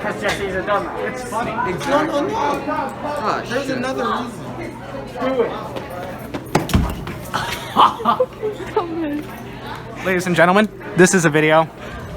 Because Jesse's a dumbass. It's funny. Exactly. No. Oh, There's shit. another reason. Do it. Ladies and gentlemen, this is a video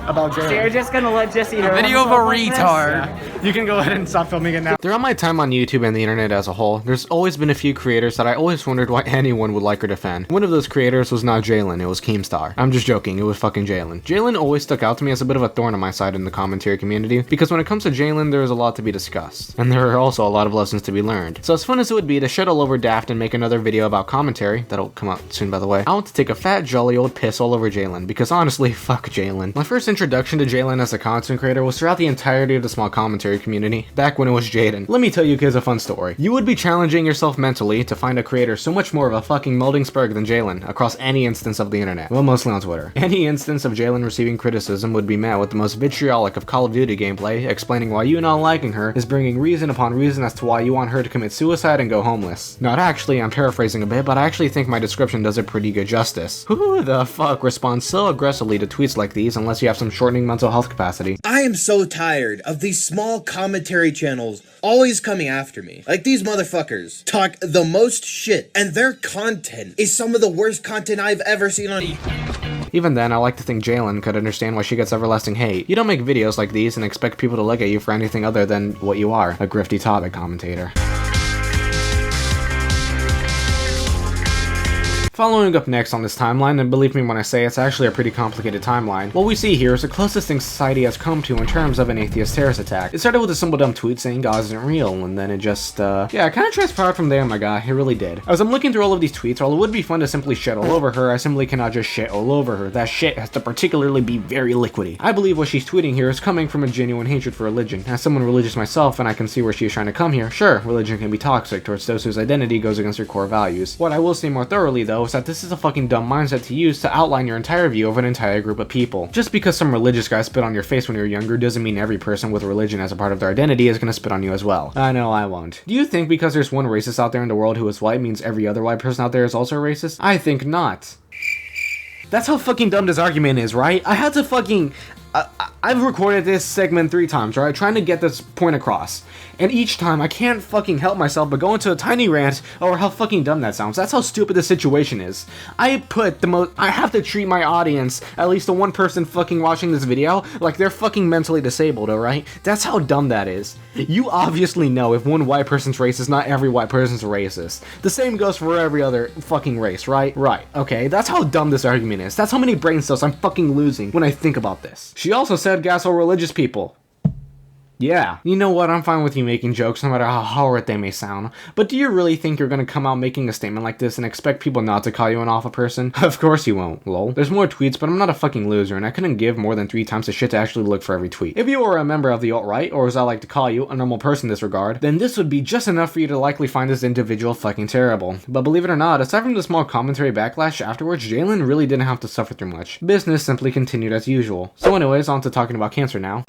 about Jalyn. So you're just gonna let Jesse know. Video of a retard. You can go ahead and stop filming it now. Throughout my time on YouTube and the internet as a whole, there's always been a few creators that I always wondered why anyone would like or defend. One of those creators was not Jalyn, it was Keemstar. I'm just joking, it was fucking Jalyn. Jalyn always stuck out to me as a bit of a thorn on my side in the commentary community, because when it comes to Jalyn, there is a lot to be discussed. And there are also a lot of lessons to be learned. So as fun as it would be to shit all over Daft and make another video about commentary, that'll come out soon by the way, I want to take a fat jolly old piss all over Jalyn, because honestly, fuck Jalyn. My first introduction to Jalyn as a content creator was throughout the entirety of the small commentary community, back when it was Jaden. Let me tell you kids a fun story. You would be challenging yourself mentally to find a creator so much more of a fucking molding Sperg than Jalyn across any instance of the internet. Well, mostly on Twitter. Any instance of Jalyn receiving criticism would be met with the most vitriolic of Call of Duty gameplay, explaining why you not liking her is bringing reason upon reason as to why you want her to commit suicide and go homeless. Not actually, I'm paraphrasing a bit, but I actually think my description does it pretty good justice. Who the fuck responds so aggressively to tweets like these unless you have some shortening mental health capacity? I am so tired of these small commentary channels always coming after me. Like, these motherfuckers talk the most shit, and their content is some of the worst content I've ever seen on Even then, I like to think Jalyn could understand why she gets everlasting hate. You don't make videos like these and expect people to look at you for anything other than what you are, a grifty topic commentator. Following up next on this timeline, and believe me when I say it's actually a pretty complicated timeline, what we see here is the closest thing society has come to in terms of an atheist terrorist attack. It started with a simple dumb tweet saying God isn't real, and then it just, yeah, it kind of transpired from there, my guy, it really did. As I'm looking through all of these tweets, while it would be fun to simply shit all over her, I simply cannot just shit all over her. That shit has to particularly be very liquidy. I believe what she's tweeting here is coming from a genuine hatred for religion. As someone religious myself, and I can see where she is trying to come here, sure, religion can be toxic towards those whose identity goes against their core values. What I will say more thoroughly, though, is that this is a fucking dumb mindset to use to outline your entire view of an entire group of people. Just because some religious guy spit on your face when you were younger doesn't mean every person with religion as a part of their identity is gonna spit on you as well. I know I won't. Do you think because there's one racist out there in the world who is white means every other white person out there is also racist? I think not. That's how fucking dumb this argument is, right? I had to fucking... I've recorded this segment 3 times, right? Trying to get this point across. And each time, I can't fucking help myself but go into a tiny rant over how fucking dumb that sounds. That's how stupid the situation is. I have to treat my audience, at least the one person fucking watching this video, like they're fucking mentally disabled, alright? That's how dumb that is. You obviously know if one white person's racist, not every white person's racist. The same goes for every other fucking race, right? Right, okay, that's how dumb this argument is. That's how many brain cells I'm fucking losing when I think about this. She also said gas all religious people. Yeah, you know what, I'm fine with you making jokes no matter how horrid they may sound, but do you really think you're gonna come out making a statement like this and expect people not to call you an awful person? Of course you won't, lol. There's more tweets, but I'm not a fucking loser, and I couldn't give more than 3 times the shit to actually look for every tweet. If you were a member of the alt-right, or as I like to call you, a normal person in this regard, then this would be just enough for you to likely find this individual fucking terrible. But believe it or not, aside from the small commentary backlash afterwards, Jalyn really didn't have to suffer through much. Business simply continued as usual. So anyways, on to talking about cancer now.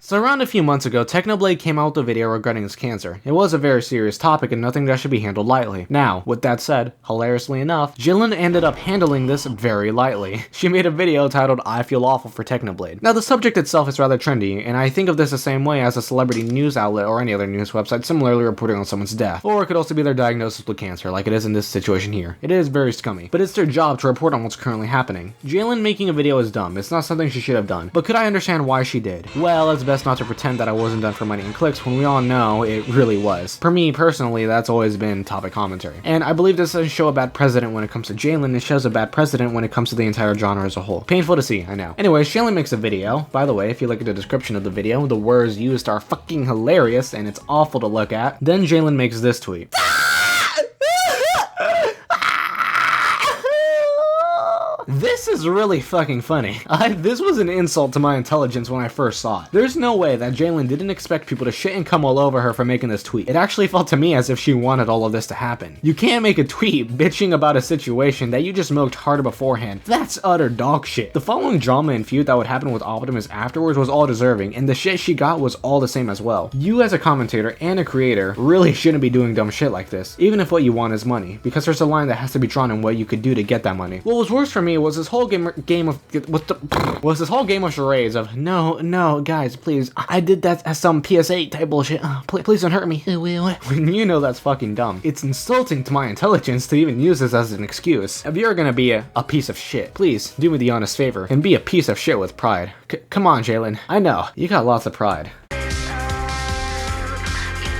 So around a few months ago, Technoblade came out with a video regarding his cancer. It was a very serious topic and nothing that should be handled lightly. Now, with that said, hilariously enough, Jalyn ended up handling this very lightly. She made a video titled I Feel Awful for Technoblade. Now the subject itself is rather trendy, and I think of this the same way as a celebrity news outlet or any other news website similarly reporting on someone's death. Or it could also be their diagnosis with cancer, like it is in this situation here. It is very scummy, but it's their job to report on what's currently happening. Jalyn making a video is dumb. It's not something she should have done. But could I understand why she did? Well, it's best not to pretend that I wasn't done for money and clicks when we all know it really was. For me personally, that's always been topic commentary. And I believe this doesn't show a bad precedent when it comes to Jalyn, it shows a bad precedent when it comes to the entire genre as a whole. Painful to see, I know. Anyways, Jalyn makes a video. By the way, if you look at the description of the video, the words used are fucking hilarious and it's awful to look at. Then Jalyn makes this tweet. This is really fucking funny. This was an insult to my intelligence when I first saw it. There's no way that Jalyn didn't expect people to shit and come all over her for making this tweet. It actually felt to me as if she wanted all of this to happen. You can't make a tweet bitching about a situation that you just milked harder beforehand. That's utter dog shit. The following drama and feud that would happen with Optimus afterwards was all deserving, and the shit she got was all the same as well. You as a commentator and a creator really shouldn't be doing dumb shit like this, even if what you want is money, because there's a line that has to be drawn in what you could do to get that money. What was worse for me was was this whole game of charades of no guys please I did that as some PSA type bullshit. Please don't hurt me. When you know that's fucking dumb. It's insulting to my intelligence to even use this as an excuse. If you're gonna be a piece of shit, please do me the honest favor and be a piece of shit with pride. Come on, Jalyn. I know you got lots of pride.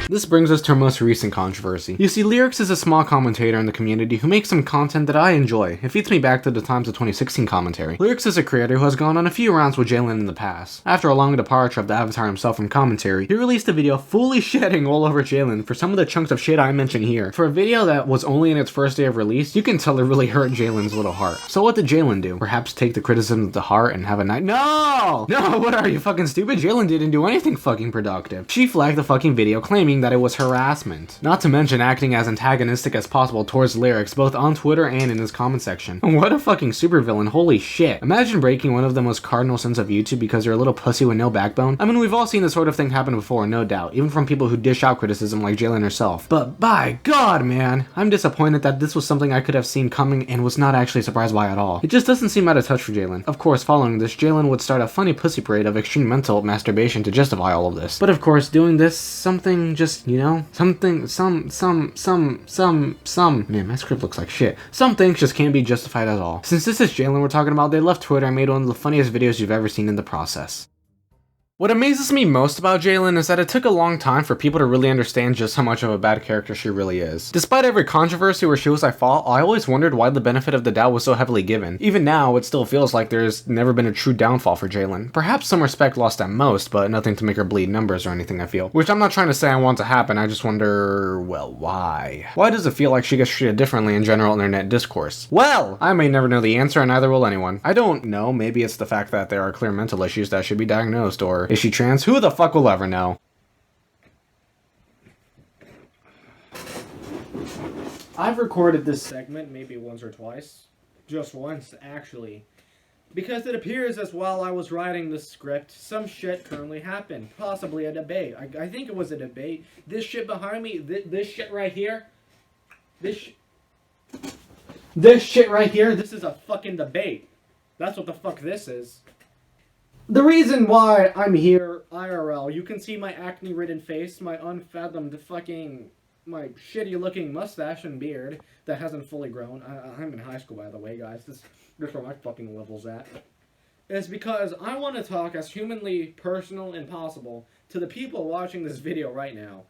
This brings us to our most recent controversy. You see, Lerix is a small commentator in the community who makes some content that I enjoy. It feeds me back to the times of 2016 commentary. Lerix is a creator who has gone on a few rounds with Jalyn in the past. After a long departure of the avatar himself from commentary, he released a video fully shedding all over Jalyn for some of the chunks of shit I mention here. For a video that was only in its first day of release, you can tell it really hurt Jalyn's little heart. So what did Jalyn do? Perhaps take the criticism to heart and have a night— No! What are you, fucking stupid? Jalyn didn't do anything fucking productive. She flagged the fucking video claiming that it was harassment. Not to mention acting as antagonistic as possible towards Lerix, both on Twitter and in his comment section. What a fucking supervillain, holy shit. Imagine breaking one of the most cardinal sins of YouTube because you're a little pussy with no backbone. I mean, we've all seen this sort of thing happen before, no doubt, even from people who dish out criticism like Jalyn herself. But by God, man, I'm disappointed that this was something I could have seen coming and was not actually surprised by at all. It just doesn't seem out of touch for Jalyn. Of course, following this, Jalyn would start a funny pussy parade of extreme mental masturbation to justify all of this. But of course, doing this, something just, you know, man, my script looks like shit. Some things just can't be justified at all. Since this is Jalyn we're talking about, they left Twitter and made one of the funniest videos you've ever seen in the process. What amazes me most about Jalyn is that it took a long time for people to really understand just how much of a bad character she really is. Despite every controversy or shows I fought, I always wondered why the benefit of the doubt was so heavily given. Even now, it still feels like there's never been a true downfall for Jalyn. Perhaps some respect lost at most, but nothing to make her bleed numbers or anything, I feel. Which I'm not trying to say I want to happen, I just wonder, well, why? Why does it feel like she gets treated differently in general internet discourse? Well, I may never know the answer and neither will anyone. I don't know, maybe it's the fact that there are clear mental issues that should be diagnosed, or is she trans? Who the fuck will ever know? I've recorded this segment maybe once or twice. Just once, actually. Because it appears as while I was writing the script, some shit currently happened. Possibly a debate. I think it was a debate. This shit behind me, this shit right here, this shit right here, this is a fucking debate. That's what the fuck this is. The reason why I'm here IRL, you can see my acne-ridden face, my unfathomed fucking, my shitty-looking mustache and beard that hasn't fully grown. I'm in high school, by the way, guys. This is where my fucking level's at. It's because I want to talk as humanly personal and possible to the people watching this video right now.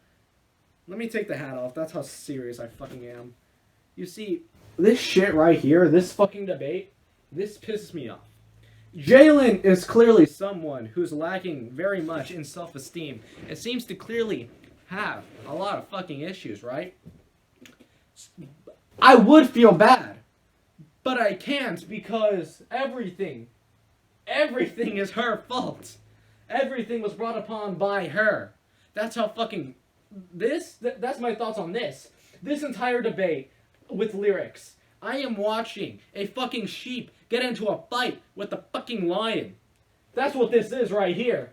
Let me take the hat off. That's how serious I fucking am. You see, this shit right here, this fucking debate, this pisses me off. Jalyn is clearly someone who's lacking very much in self-esteem. It seems to clearly have a lot of fucking issues, right? I would feel bad, but I can't because everything is her fault. Everything was brought upon by her. That's how fucking... That's my thoughts on this. This entire debate with Lerix. I am watching a fucking sheep get into a fight with a fucking lion. That's what this is right here.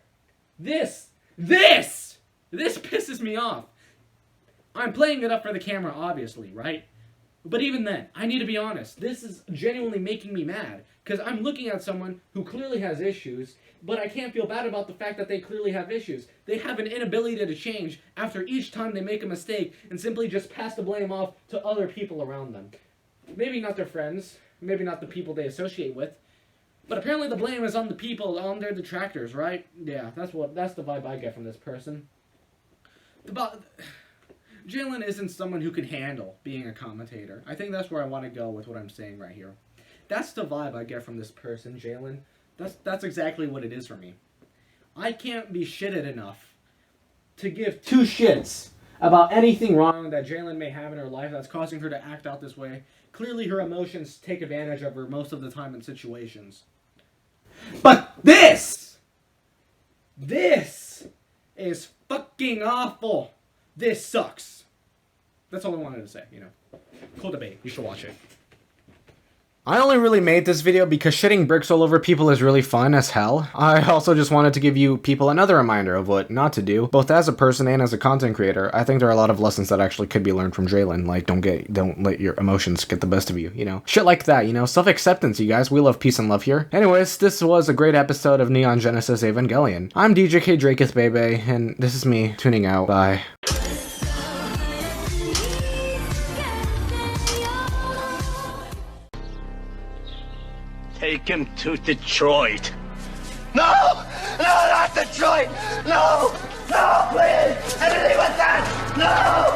This pisses me off. I'm playing it up for the camera, obviously, right? But even then, I need to be honest. This is genuinely making me mad. Because I'm looking at someone who clearly has issues, but I can't feel bad about the fact that they clearly have issues. They have an inability to change after each time they make a mistake and simply just pass the blame off to other people around them. Maybe not their friends, maybe not the people they associate with, but apparently the blame is on the people, on their detractors, right? Yeah, that's the vibe I get from this person. Jalyn isn't someone who can handle being a commentator. I think that's where I want to go with what I'm saying right here. That's the vibe I get from this person, Jalyn. That's exactly what it is for me. I can't be shitted enough to give two shits about anything wrong that Jalyn may have in her life that's causing her to act out this way. Clearly her emotions take advantage of her most of the time in situations. But this is fucking awful. This sucks. That's all I wanted to say, you know. Cool debate. You should watch it. I only really made this video because shitting bricks all over people is really fun as hell. I also just wanted to give you people another reminder of what not to do, both as a person and as a content creator. I think there are a lot of lessons that actually could be learned from Jalyn, like don't let your emotions get the best of you, you know? Shit like that, you know? Self-acceptance, you guys. We love peace and love here. Anyways, this was a great episode of Neon Genesis Evangelion. I'm DJ K Draketh Bebe, and this is me tuning out. Bye. Take him to Detroit. No! No, not Detroit! No! No, please! Anything but that! No!